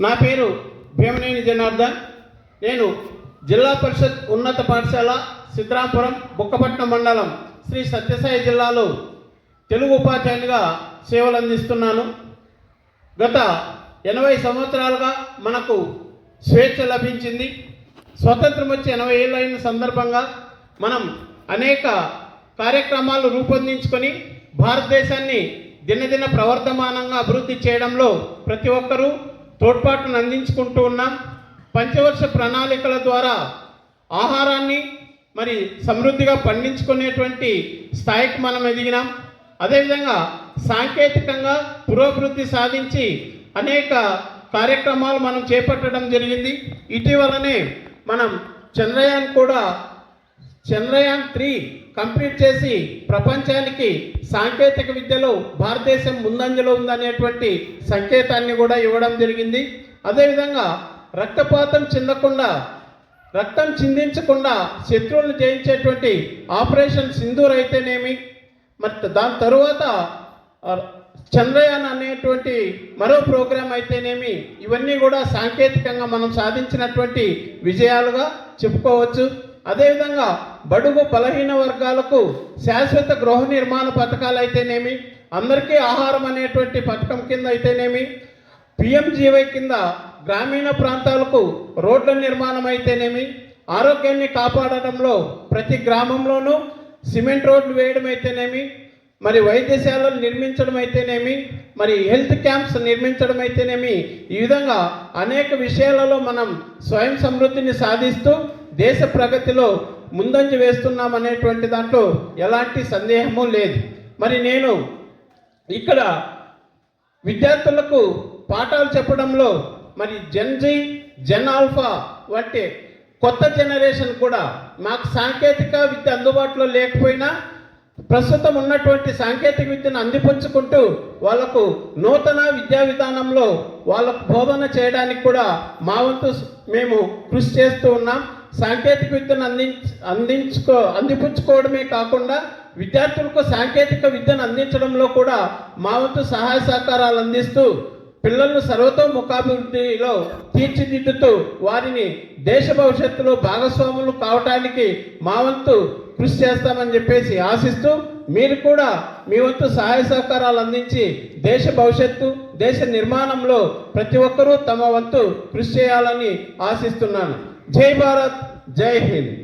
నా పేరు భీమనేని జనార్దన్. నేను జిల్లా పరిషత్ ఉన్నత పాఠశాల సిద్రాపురం బుక్కపట్నం మండలం శ్రీ సత్యసాయి జిల్లాలో తెలుగు ఉపాధ్యాయునిగా సేవలు అందిస్తున్నాను. గత 80 సంవత్సరాలుగా మనకు స్వేచ్ఛ లభించింది. స్వతంత్రం వచ్చి 80 ఏళ్ళు అయిన సందర్భంగా మనం అనేక కార్యక్రమాలు రూపొందించుకొని భారతదేశాన్ని దినదిన ప్రవర్ధమానంగా అభివృద్ధి చేయడంలో ప్రతి ఒక్కరూ తోడ్పాటును అందించుకుంటూ ఉన్నాం. పంచవర్ష ప్రణాళికల ద్వారా ఆహారాన్ని మరి సమృద్ధిగా పండించుకునేటువంటి స్థాయికి మనం ఎదిగినాం. అదేవిధంగా సాంకేతికంగా పురోభివృద్ధి సాధించి అనేక కార్యక్రమాలు మనం చేపట్టడం జరిగింది. ఇటీవలనే మనం చంద్రయాన్ 3 కంప్లీట్ చేసి ప్రపంచానికి సాంకేతిక విద్యలో భారతదేశం ముందంజలో ఉందనేటువంటి సంకేతాన్ని కూడా ఇవ్వడం జరిగింది. అదేవిధంగా రక్తం చిందించకుండా శత్రువులను జయించేటువంటి ఆపరేషన్ సింధూర్ అయితేనేమి, మరి దాని తరువాత చంద్రయాన్ అనేటువంటి మరో ప్రోగ్రాం అయితేనేమి, ఇవన్నీ కూడా సాంకేతికంగా మనం సాధించినటువంటి విజయాలుగా చెప్పుకోవచ్చు. అదేవిధంగా బడుగు బలహీన వర్గాలకు శాశ్వత గృహ నిర్మాణ పథకాలు అయితేనేమి, అందరికీ ఆహారం అనేటువంటి పథకం కింద అయితేనేమి, పిఎంజీవై కింద గ్రామీణ ప్రాంతాలకు రోడ్ల నిర్మాణం అయితేనేమి, ఆరోగ్యాన్ని కాపాడడంలో ప్రతి గ్రామంలోనూ సిమెంట్ రోడ్లు వేయడం అయితేనేమి, మరి వైద్యశాలలు నిర్మించడం అయితేనేమి, మరి హెల్త్ క్యాంప్స్ నిర్మించడం అయితేనేమి, ఈ విధంగా అనేక విషయాలలో మనం స్వయం సమృద్ధిని సాధిస్తూ దేశ ప్రగతిలో ముందంజ వేస్తున్నాం అనేటువంటి దాంట్లో ఎలాంటి సందేహము లేదు. మరి నేను ఇక్కడ విద్యార్థులకు పాఠాలు చెప్పడంలో మరి జెన్ ఆల్ఫా వంటి కొత్త జనరేషన్ కూడా మాకు సాంకేతిక విద్య అందుబాటులో లేకపోయినా ప్రస్తుతం ఉన్నటువంటి సాంకేతిక విద్యను అందిపుచ్చుకుంటూ వాళ్లకు నూతన విద్యా విధానంలో వాళ్ళకు బోధన చేయడానికి కూడా మా వంతు మేము కృషి చేస్తూ ఉన్నాం. సాంకేతిక విద్యను అందిపుచ్చుకోవడమే కాకుండా విద్యార్థులకు సాంకేతిక విద్యను అందించడంలో కూడా మా వంతు సహాయ సహకారాలు అందిస్తూ పిల్లలను సర్వతోముఖాభివృద్ధిలో తీర్చిదిద్దుతూ వారిని దేశ భవిష్యత్తులో భాగస్వాములు కావటానికి మా వంతు కృషి చేస్తామని చెప్పేసి ఆశిస్తూ మీరు కూడా మీ వంతు సహాయ సహకారాలు అందించి దేశ భవిష్యత్తు దేశ నిర్మాణంలో ప్రతి ఒక్కరూ తమ వంతు కృషి చేయాలని ఆశిస్తున్నాను. జై భారత్, జై హింద్.